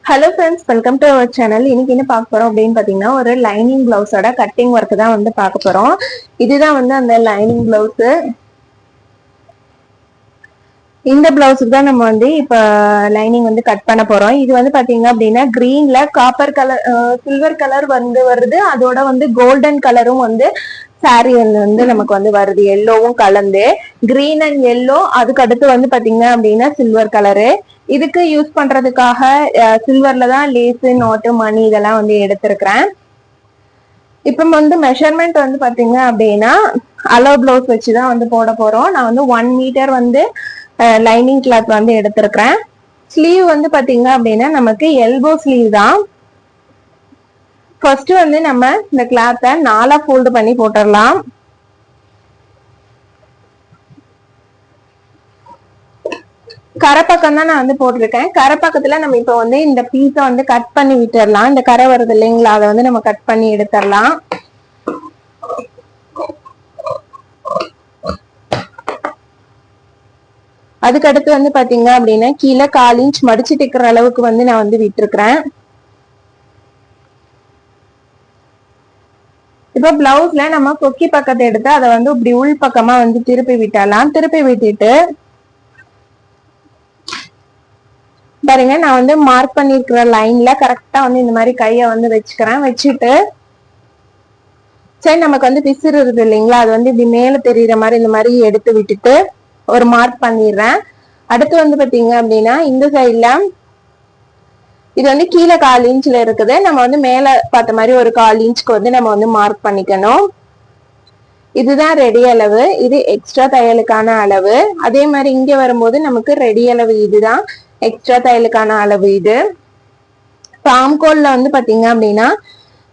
Hello friends, welcome to our channel. இன்னைக்கு என்ன பார்க்க போறோம் அப்படின்னு பாத்தீங்கன்னா, ஒரு லைனிங் பிளவுஸோட கட்டிங் ஒர்க் தான் வந்து பார்க்க போறோம். இதுதான் வந்து அந்த லைனிங் பிளவுஸ். இந்த பிளவுஸுக்கு தான் நம்ம வந்து இப்ப லைனிங் வந்து கட் பண்ண போறோம். இது வந்து பாத்தீங்க அப்படின்னா கிரீன்ல காப்பர் கலர், சில்வர் கலர் வந்து வருது. அதோட வந்து கோல்டன் கலரும் வந்து சாரி வந்து நமக்கு வந்து வருது, எல்லோவும் கலந்து. கிரீன் அண்ட் எல்லோ, அதுக்கு அடுத்து வந்து பாத்தீங்க அப்படின்னா சில்வர் கலரு. இதுக்கு யூஸ் பண்றதுக்காக சில்வர்ல தான் லேஸ், நோட்டு, மணி இதெல்லாம் வந்து எடுத்திருக்கிறேன். இப்ப வந்து மெஷர்மெண்ட் வந்து பாத்தீங்க அப்படின்னா அலோ பிளவுஸ் வச்சுதான் வந்து போட போறோம். நான் வந்து 1 மீட்டர் வந்து லைனிங் கிளாத் வந்து எடுத்திருக்கிறேன். ஸ்லீவ் வந்து பாத்தீங்க அப்படின்னா நமக்கு எல்போ ஸ்லீவ் தான். ஃபர்ஸ்ட் வந்து நம்ம இந்த கிளாத்தை 4 ஃபோல்டு பண்ணி போட்டுடலாம். கரை பக்கம் தான் நான் வந்து போட்டிருக்கேன். கரை பக்கத்துல நம்ம இப்ப வந்து இந்த பீஸை வந்து கட் பண்ணி விட்டுடலாம். இந்த கரை வருது இல்லைங்களா, அதை வந்து நம்ம கட் பண்ணி எடுத்துடலாம். அதுக்கு அடுத்து வந்து பாத்தீங்க அப்படின்னா கீழே 1/4 இன்ச் மடிச்சு தைக்கிற அளவுக்கு வந்து நான் வந்து விட்டுருக்கிறேன். இப்ப பிளவுஸ்ல நம்ம கொக்கி பக்கத்தை எடுத்து அதை வந்து இப்படி உள் பக்கமா வந்து திருப்பி விட்டலாம். திருப்பி விட்டுட்டு பாருங்க, நான் வந்து மார்க் பண்ணிருக்கிற லைன்ல கரெக்டா வந்து இந்த மாதிரி கைய வந்து வச்சுக்கிறேன். வச்சுட்டு சரி, நமக்கு வந்து பிசுறு இருக்கு இல்லைங்களா, அது வந்து இப்படி மேல தெரியுற மாதிரி இந்த மாதிரி எடுத்து விட்டுட்டு ஒரு மார்க் பண்ணிடுறேன். அடுத்து வந்து பாத்தீங்க அப்படின்னா இந்த சைட்ல இது வந்து கீழே 1/4 இன்ச்ல இருக்குது. நம்ம வந்து மேல பார்த்த மாதிரி ஒரு 1/4 இன்ச்சுக்கு வந்து நம்ம வந்து மார்க் பண்ணிக்கணும். இதுதான் ரெடி அளவு. இது எக்ஸ்ட்ரா தையலுக்கான அளவு. அதே மாதிரி இங்க வரும்போது நமக்கு ரெடி அளவு இதுதான், எக்ஸ்ட்ரா தையலுக்கான அளவு இது. பாம்கோல்ல வந்து பாத்தீங்க அப்படின்னா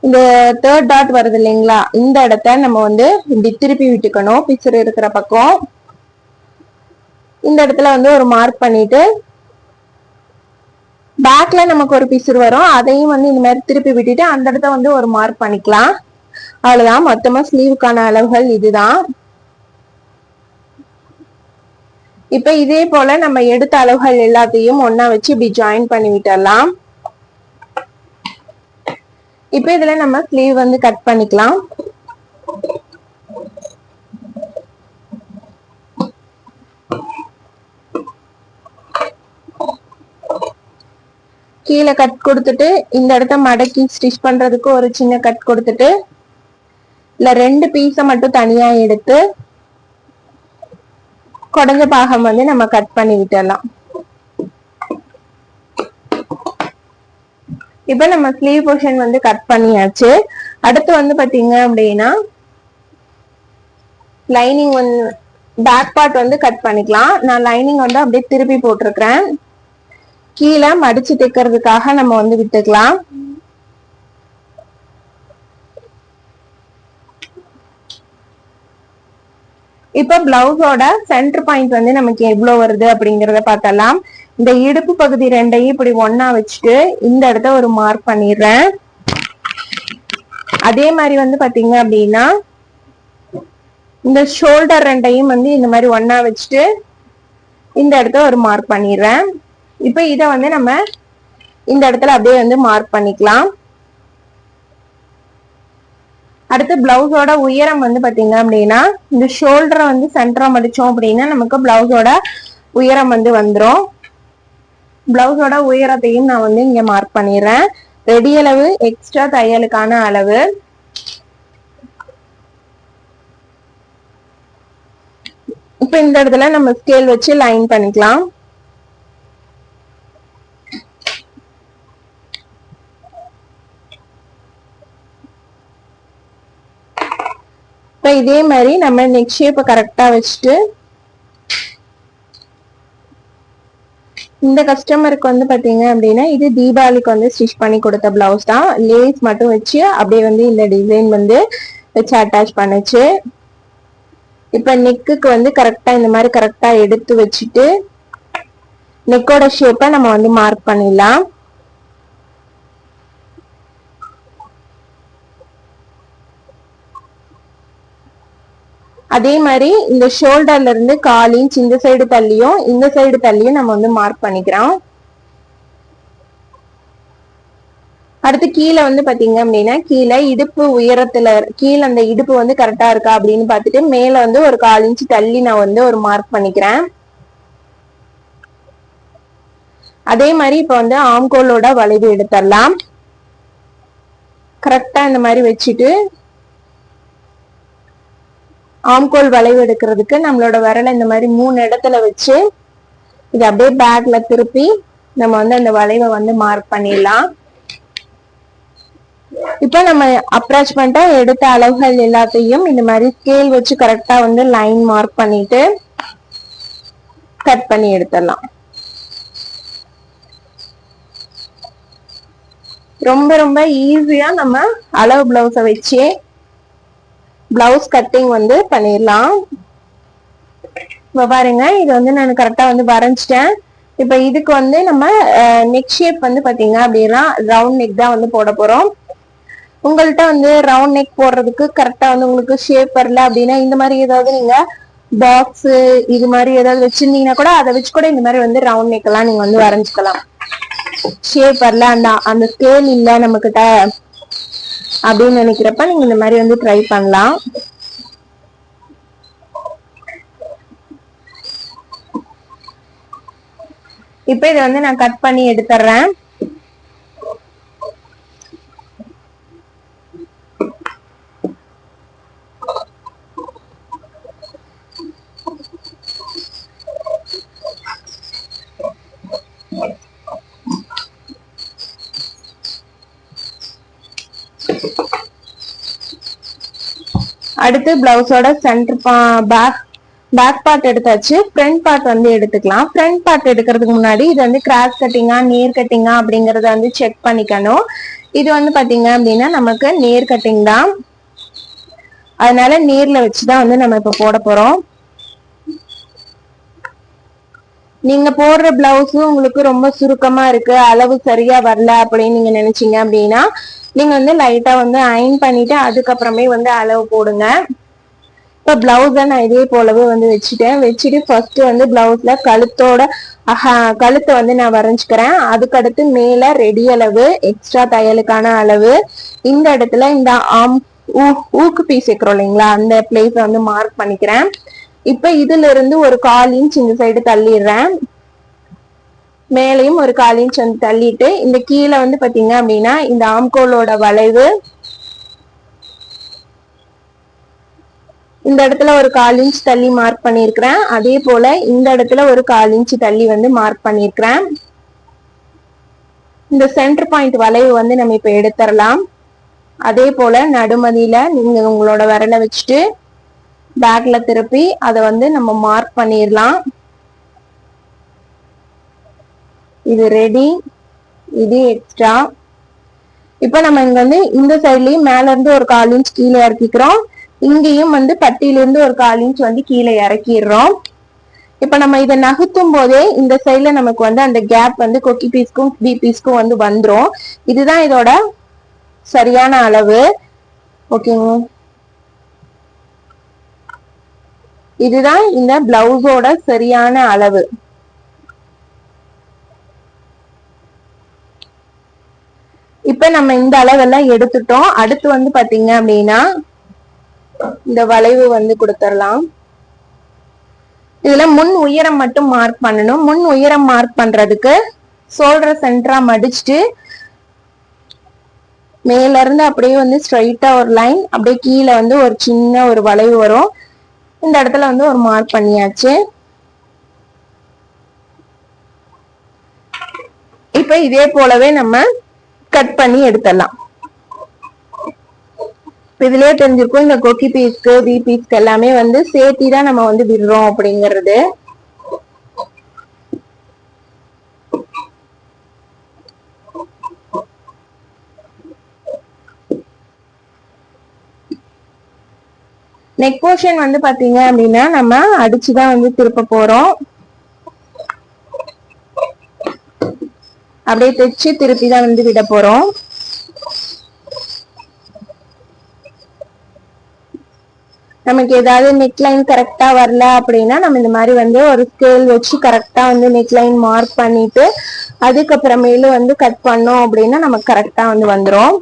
இந்த 3rd டாட் வருது இல்லைங்களா, இந்த இடத்த நம்ம வந்து இப்படி திருப்பி விட்டுக்கணும். பிக்சர் இருக்கிற பக்கம் இந்த இடத்துல வந்து ஒரு மார்க் பண்ணிட்டு பேக்ல நமக்கு ஒரு பிசுறு வரும், அதையும் வந்து இந்த மாதிரி திருப்பி விட்டுட்டு அந்த இடத்த வந்து ஒரு மார்க் பண்ணிக்கலாம். அவ்வளவுதான். மொத்தமா ஸ்லீவுக்கான அளவுகள் இதுதான். இப்ப இதே போல நம்ம எடுத்த அளவுகள் எல்லாத்தையும் ஒன்னா வச்சு இப்படி ஜாயின் பண்ணி விட்டுடலாம். இப்ப இதுல நம்ம ஸ்லீவ் வந்து கட் பண்ணிக்கலாம். கீழே கட் கொடுத்துட்டு இந்த இடத்த மடக்கி ஸ்டிச் பண்றதுக்கு ஒரு சின்ன கட் கொடுத்துட்டு இல்ல 2 பீஸை மட்டும் தனியா எடுத்து குடஞ்ச பாகம் வந்து நம்ம கட் பண்ணி விட்டுடலாம். இப்ப நம்ம ஸ்லீவ் போர்ஷன் வந்து கட் பண்ணியாச்சு. அடுத்து வந்து பாத்தீங்க அப்படின்னா லைனிங் வந்து பேக் பார்ட் வந்து கட் பண்ணிக்கலாம். நான் லைனிங் வந்து அப்படியே திருப்பி போட்டிருக்கிறேன். கீழே மடிச்சு தைக்கிறதுக்காக நம்ம வந்து விட்டுக்கலாம். இப்ப பிளவுஸோட சென்டர் பாயிண்ட் வந்து நமக்கு எவ்வளவு வருது அப்படிங்கறத பார்த்தலாம். இந்த இடுப்பு பகுதி ரெண்டையும் இப்படி ஒன்னா வச்சுட்டு இந்த இடத்த ஒரு மார்க் பண்ணிடுறேன். அதே மாதிரி வந்து பாத்தீங்க அப்படின்னா இந்த ஷோல்டர் ரெண்டையும் வந்து இந்த மாதிரி ஒன்னா வச்சுட்டு இந்த இடத்த ஒரு மார்க் பண்ணிடுறேன். இப்ப இத வந்து நம்ம இந்த இடத்துல அப்படியே வந்து மார்க் பண்ணிக்கலாம். அடுத்து பிளவுஸோட உயரம் வந்து பாத்தீங்க அப்படின்னா இந்த ஷோல்டரை வந்து சென்டரா மடிச்சோம் அப்படின்னா நமக்கு பிளவுஸோட உயரம் வந்து வந்துடும். பிளவுஸோட உயரத்தையும் நான் வந்து இங்க மார்க் பண்ணிடுறேன். ரெடி அளவு எக்ஸ்ட்ரா தையலுக்கான அளவு. இப்ப இந்த இடத்துல நம்ம ஸ்கேல் வச்சு லைன் பண்ணிக்கலாம். இப்ப இதே மாதிரி நம்ம நெக் ஷேப்பை கரெக்டா வச்சுட்டு இந்த கஸ்டமருக்கு வந்து பாத்தீங்க அப்படின்னா இது தீபாவளிக்கு வந்து ஸ்டிச் பண்ணி கொடுத்த பிளவுஸ் தான். லேஸ் மட்டும் வச்சு அப்படியே வந்து இந்த டிசைன் வந்து வச்சு அட்டாச் பண்ணுச்சு. இப்ப நெக்குக்கு வந்து கரெக்டா இந்த மாதிரி கரெக்டா எடுத்து வச்சுட்டு நெக்கோட ஷேப்பை நம்ம வந்து மார்க் பண்ணிடலாம். அதே மாதிரி இந்த ஷோல்டர்ல இருந்து 1/4 இன்ச் இந்த சைடு தள்ளியும் இந்த சைடு தள்ளியும் நம்ம வந்து மார்க் பண்ணிக்கிறோம். அடுத்து கீழே வந்து பாத்தீங்க அப்படின்னா கீழே இடுப்பு உயரத்துல கீழே அந்த இடுப்பு வந்து கரெக்டா இருக்கா அப்படின்னு பாத்துட்டு மேல வந்து ஒரு 1/4 இன்ச் தள்ளி நான் வந்து ஒரு மார்க் பண்ணிக்கிறேன். அதே மாதிரி இப்ப வந்து ஆம்கோலோட வளைவு எடுத்துடலாம். கரெக்டா இந்த மாதிரி வச்சுட்டு ஆம்கோல் வளைவு எடுக்கிறதுக்கு நம்மளோட விரலை இந்த மாதிரி 3 இடத்துல வச்சு இது அப்படியே பேக்ல திருப்பி நம்ம வந்து அந்த வளைவை வந்து மார்க் பண்ணிடலாம். இப்போ நம்ம அப்ராச்மெண்டா எடுத்த அளவுகள் எல்லாத்தையும் இந்த மாதிரி ஸ்கேல் வச்சு கரெக்டா வந்து லைன் மார்க் பண்ணிட்டு கட் பண்ணி எடுத்துடலாம். ரொம்ப ரொம்ப ஈஸியா நம்ம அளவு பிளவுஸை வச்சு பிளவுஸ் கட்டிங் வந்து பண்ணிடலாம். இப்ப பாருங்க இது வந்து நான் கரெக்டா வந்து வரைஞ்சிட்டேன். இப்ப இதுக்கு வந்து நம்ம நெக் ஷேப் வந்து பாத்தீங்க அப்படின்னா ரவுண்ட் நெக் தான் வந்து போட போறோம். உங்கள்கிட்ட வந்து ரவுண்ட் நெக் போடுறதுக்கு கரெக்டா வந்து உங்களுக்கு ஷேப் வரல அப்படின்னா இந்த மாதிரி ஏதாவது நீங்க பாக்ஸ் இது மாதிரி ஏதாவது வச்சிருந்தீங்கன்னா கூட அதை வச்சு கூட இந்த மாதிரி வந்து ரவுண்ட் நெக் எல்லாம் நீங்க வந்து வரைஞ்சுக்கலாம். ஷேப் வரல அந்த ஸ்கேல் இல்ல நம்ம கிட்ட அப்படின்னு நினைக்கிறப்ப நீங்க இந்த மாதிரி வந்து ட்ரை பண்ணலாம். இப்ப இதை வந்து நான் கட் பண்ணி எடுத்துறேன். அடுத்து பிளவுஸோட சென்டர் பேக் பார்ட் எடுத்தாச்சு. ஃப்ரண்ட் பார்ட் வந்து எடுத்துக்கலாம். ஃப்ரண்ட் பார்ட் எடுக்கிறதுக்கு முன்னாடி இது வந்து கிராஸ் கட்டிங்கா நேர் கட்டிங்கா அப்படிங்கறத வந்து செக் பண்ணிக்கணும். இது வந்து பாத்தீங்க அப்படின்னா நமக்கு நேர் கட்டிங் தான், அதனால நேர்ல வச்சுதான் வந்து நம்ம இப்ப போட போறோம். நீங்க போடுற பிளவுஸ் உங்களுக்கு ரொம்ப சுருக்கமா இருக்கு, அளவு சரியா வரல அப்படின்னு நீங்க நினைச்சீங்க அப்படின்னா நீங்க வந்து லைட்டா வந்து அயன் பண்ணிட்டு அதுக்கப்புறமே வந்து அளவு போடுங்க. இப்ப பிளவுஸ நான் இதே போலவே வந்து வச்சுட்டு ஃபர்ஸ்ட் வந்து பிளவுஸ்ல கழுத்தை வந்து நான் வரைஞ்சுக்கிறேன். அதுக்கடுத்து மேல ரெடி அளவு, எக்ஸ்ட்ரா தையலுக்கான அளவு, இந்த இடத்துல இந்த ஊக்கு பீஸ் வைக்கிறோம் இல்லைங்களா அந்த பிளேஸ வந்து மார்க் பண்ணிக்கிறேன். இப்ப இதுல இருந்து ஒரு 1/4 இன்ச் இந்த சைடு தள்ளிடுறேன். மேலையும் ஒரு 1/4 இன்ச் வந்து தள்ளிட்டு இந்த கீழே வந்து பாத்தீங்க அப்படின்னா இந்த ஆம்கோலோட வளைவு இந்த இடத்துல ஒரு 1/4 இன்ச் தள்ளி மார்க் பண்ணிருக்கிறேன். அதே போல இந்த இடத்துல ஒரு 1/4 இன்ச் தள்ளி வந்து மார்க் பண்ணிருக்கிறேன். இந்த சென்டர் பாயிண்ட் வளைவு வந்து நம்ம இப்ப எடுத்துடலாம். அதே போல நடுமதியில நீங்க உங்களோட விரலை வச்சுட்டு பேக்ல திருப்பி அதை வந்து நம்ம மார்க் பண்ணிடலாம். இது ரெடி, இது எக்ஸ்ட்ரா. இப்ப நம்ம இங்க வந்து இந்த சைட்லயும் மேல இருந்து ஒரு 1/4 இன்ச் கீழே இறக்கிக்கிறோம். இங்கேயும் வந்து பட்டியில இருந்து ஒரு 1/4 இன்ச் வந்து கீழே இறக்கிடுறோம். இப்ப நம்ம இதை நகர்த்தும் போதே இந்த சைட்ல நமக்கு வந்து அந்த கேப் வந்து கொக்கி பீஸ்க்கும் பி பீஸ்க்கும் வந்து வந்துரும். இதுதான் இதோட சரியான அளவு. ஓகேங்க, இதுதான் இந்த பிளவுஸோட சரியான அளவு. இப்ப நம்ம இந்த அளவெல்லாம் எடுத்துட்டோம். அடுத்து வந்து பாத்தீங்க அப்படின்னா இந்த வளைவு வந்து கொடுத்துடலாம். இதுல முன் உயரம் மட்டும் மார்க் பண்ணணும். முன் உயரம் மார்க் பண்றதுக்கு ஷோல்டர் சென்டரா மடிச்சுட்டு மேல இருந்து அப்படியே வந்து ஸ்ட்ரைட்டா ஒரு லைன், அப்படியே கீழே வந்து ஒரு சின்ன ஒரு வளைவு வரும். இந்த இடத்துல வந்து ஒரு மார்க் பண்ணியாச்சு. இப்ப இதே போலவே நம்ம கட் பண்ணி எடுத்துடலாம். இதுலயே தெரிஞ்சிருக்கும் இந்த கொக்கி பீஸ்க்கு வி பீஸ்க்கு எல்லாமே வந்து சேர்த்தி தான் நம்ம வந்து விடுறோம் அப்படிங்கிறது. நெக் போர்ஷன் வந்து பாத்தீங்க அப்படின்னா நம்ம அடிச்சுதான் வந்து திருப்ப போறோம். அப்படியே தைச்சு திருப்பி தான் வந்து விட போறோம். நமக்கு ஏதாவது நெக் லைன் கரெக்டா வரல அப்படின்னா நம்ம இந்த மாதிரி வந்து ஒரு ஸ்கேல் வச்சு கரெக்டா வந்து நெக் லைன் மார்க் பண்ணிட்டு அதுக்கப்புறமேலு வந்து கட் பண்ணோம் அப்படின்னா நமக்கு கரெக்டா வந்து வந்துடும்.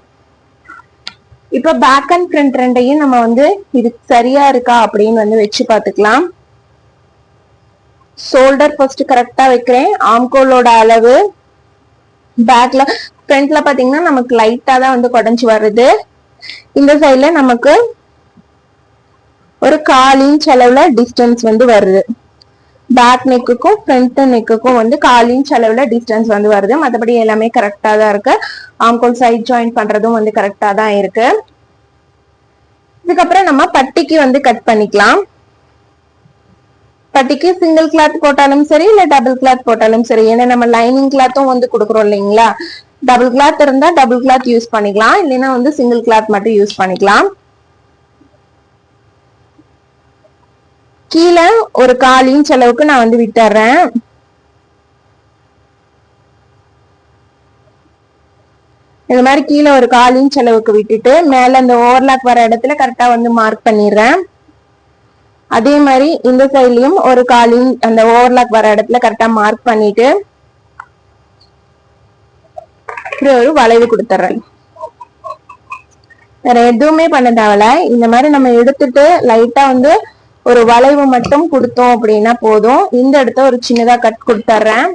இப்ப பேக் அண்ட் ஃப்ரண்ட் ரெண்டையும் நம்ம வந்து இது சரியா இருக்கா அப்படின்னு வந்து வச்சு பாத்துக்கலாம். ஷோல்டர் ஃபர்ஸ்ட் கரெக்டா வைக்கிறேன். ஆம்கோலோட அளவு பேக்ல ஃப்ரண்ட்ல பாத்தீங்கன்னா நமக்கு லைட்டா தான் வந்து குறைஞ்சு வருது. இந்த சைட்ல நமக்கு ஒரு 1/4 இன்ச் அளவுல டிஸ்டன்ஸ் வந்து வருது. பேக் நெக்குக்கும் ஃப்ரண்ட் நெக்குக்கும் வந்து 1/4 இன்ச் அளவுல டிஸ்டன்ஸ் வந்து வருது. மற்றபடி எல்லாமே கரெக்டா தான் இருக்கு. ஆம்கோல் சைட் ஜாயின் பண்றதும் வந்து கரெக்டா தான் இருக்கு. இதுக்கப்புறம் நம்ம பட்டிக்கு வந்து கட் பண்ணிக்கலாம். பட்டிக்கு சிங்கிள் கிளாத் போட்டாலும் சரி இல்ல டபுள் கிளாத் போட்டாலும் சரி, ஏன்னா நம்ம லைனிங் கிளாத்தும் வந்து கொடுக்குறோம் இல்லைங்களா. டபுள் கிளாத் இருந்தா டபுள் கிளாத் யூஸ் பண்ணிக்கலாம், இல்லைன்னா வந்து சிங்கிள் கிளாத் மட்டும் யூஸ் பண்ணிக்கலாம். கீழே ஒரு 1/4 இன்ச் அளவுக்கு நான் வந்து விட்டுறேன். இந்த மாதிரி கீழே ஒரு 1/4 இன்ச் அளவுக்கு விட்டுட்டு மேல அந்த ஓவர்லாக் வர இடத்துல கரெக்டா வந்து மார்க் பண்ணிடுறேன். அதே மாதிரி இந்த சைட்லயும் ஒரு 1/4 இன்ச் அந்த ஓவர்லாக் வர இடத்துல கரெக்டா மார்க் பண்ணிட்டு ஒரு வளைவு கொடுத்துறேன். வேற எதுவுமே பண்ண தேவையில்ல. இந்த மாதிரி நம்ம எடுத்துட்டு லைட்டா வந்து ஒரு வளைவு மட்டும் கொடுத்தோம் அப்படின்னா போதும். இந்த இடத்த ஒரு சின்னதா கட் கொடுத்துறேன்.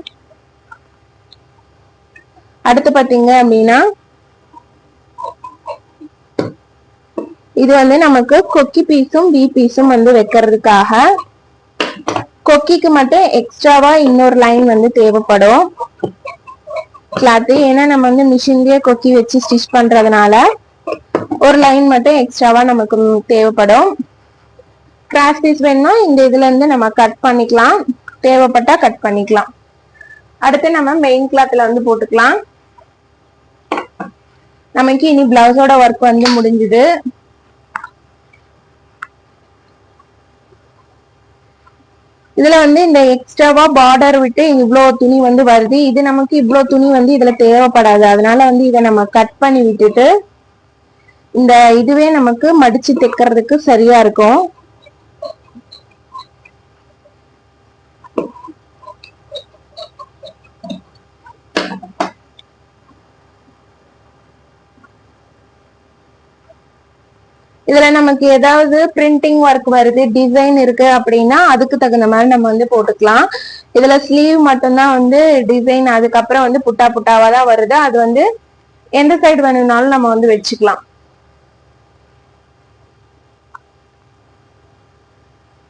அடுத்து பாத்தீங்க அப்படின்னா இது வந்து நமக்கு கொக்கி பீஸும் பி பீஸும் வந்து வைக்கிறதுக்காக கொக்கிக்கு மட்டும் எக்ஸ்ட்ராவா இன்னொரு லைன் வந்து தேவைப்படும் கிளாத். ஏன்னா நம்ம வந்து மிஷின்லயே கொக்கி வச்சு ஸ்டிச் பண்றதுனால ஒரு லைன் மட்டும் எக்ஸ்ட்ராவா நமக்கு தேவைப்படும். கிராஸ் பீஸ் வேணும்னா இந்த இதுல இருந்து நம்ம கட் பண்ணிக்கலாம், தேவைப்பட்டா கட் பண்ணிக்கலாம். அடுத்து நம்ம மெயின் கிளாத்ல வந்து போட்டுக்கலாம். நமக்கு இனி பிளவுஸோட ஒர்க் வந்து முடிஞ்சுது. இதுல வந்து இந்த எக்ஸ்ட்ராவா பார்டர் விட்டு இவ்வளவு துணி வந்து வருது. இது நமக்கு இவ்வளவு துணி வந்து இதுல தேவைப்படாது. அதனால வந்து இதை நம்ம கட் பண்ணி விட்டுட்டு இந்த இதுவே நமக்கு மடிச்சு தைக்கிறதுக்கு சரியா இருக்கும். இதுல நமக்கு ஏதாவது பிரிண்டிங் ஒர்க் வருது, டிசைன் இருக்கு அப்படின்னா அதுக்கு தகுந்த மாதிரி நம்ம வந்து போட்டுக்கலாம். இதுல ஸ்லீவ் மட்டும்தான் வந்து டிசைன், அதுக்கப்புறம் வந்து புட்டா புட்டாவா தான் வருது. அது வந்து எந்த சைடு வேணும்னாலும் நம்ம வந்து வச்சுக்கலாம்.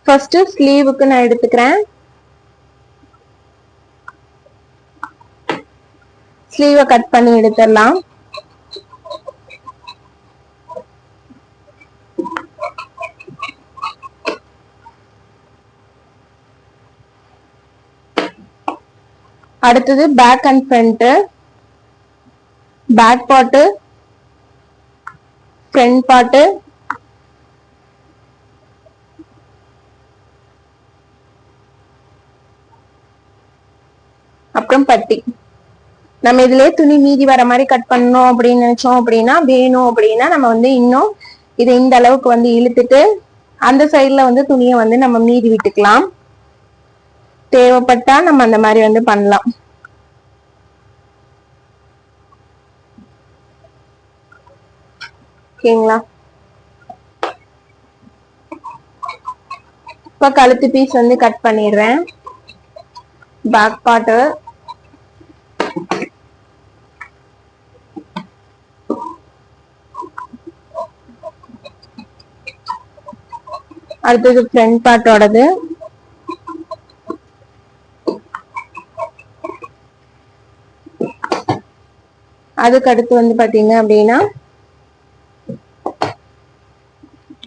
ஃபர்ஸ்ட் ஸ்லீவுக்கு நான் எடுத்துக்கிறேன். ஸ்லீவை கட் பண்ணி எடுத்துடலாம். அடுத்தது back and front. Back part, front part, அப்புறம் பட்டி. நம்ம இதுலயே துணி மீதி வர மாதிரி கட் பண்ணணும் அப்படின்னு நினைச்சோம் அப்படின்னா, வேணும் அப்படின்னா நம்ம வந்து இன்னும் இதை இந்த அளவுக்கு வந்து இழுத்துட்டு அந்த சைட்ல வந்து துணியை வந்து நம்ம மீதி விட்டுக்கலாம். தேவைப்பட்டா நம்ம அந்த மாதிரி வந்து பண்ணலாம். ஓகேங்களா? இப்ப கழுத்து பீஸ் வந்து கட் பண்ணிடுறேன். பேக் பார்ட், அடுத்தது ஃப்ரண்ட் பார்ட்டோடது, அதுக்கு அடுத்து வந்து பாத்தீங்க அப்படின்னா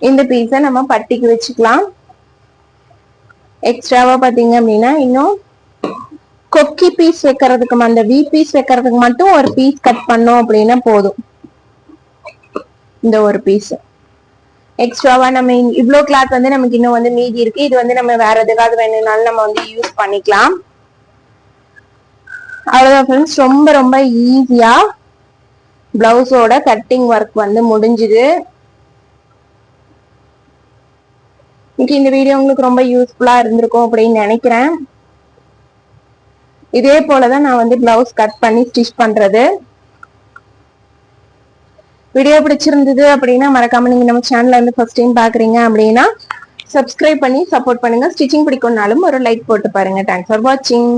இந்த பீஸை நம்ம பட்டிக்கு வச்சுக்கலாம். எக்ஸ்ட்ராவா பாத்தீங்க அப்படின்னா இன்னும் கொக்கி பீஸ் வைக்கிறதுக்கு, அந்த வி பீஸ் வைக்கிறதுக்கு மட்டும் ஒரு பீஸ் கட் பண்ணோம் அப்படின்னா போதும். இந்த ஒரு பீஸ் எக்ஸ்ட்ராவா நம்ம இவ்ளோ கிளாத் வந்து நமக்கு இன்னும் வந்து மீதி இருக்கு. இது வந்து நம்ம வேற எதுக்காவது வேணும்னாலும் நம்ம வந்து யூஸ் பண்ணிக்கலாம். அவ்வளவுதான் ஃப்ரெண்ட்ஸ், ரொம்ப ரொம்ப ஈஸியா பிளவுஸோட கட்டிங் ஒர்க் வந்து முடிஞ்சுது. இன்னைக்கு இந்த வீடியோ உங்களுக்கு ரொம்ப யூஸ்ஃபுல்லா இருந்திருக்கும் அப்படின்னு நினைக்கிறேன். இதே போலதான் நான் வந்து பிளவுஸ் கட் பண்ணி ஸ்டிச் பண்றது. வீடியோ பிடிச்சிருந்தது அப்படின்னா மறக்காம நீங்க நம்ம சேனல்ல வந்து ஃபர்ஸ்ட் டைம் பாக்குறீங்க அப்படின்னா சப்ஸ்கிரைப் பண்ணி சப்போர்ட் பண்ணுங்க. ஸ்டிச்சிங் பிடிக்கும்னாலும் ஒரு லைக் போட்டு பாருங்க. தேங்க்ஸ் ஃபார் வாட்சிங்.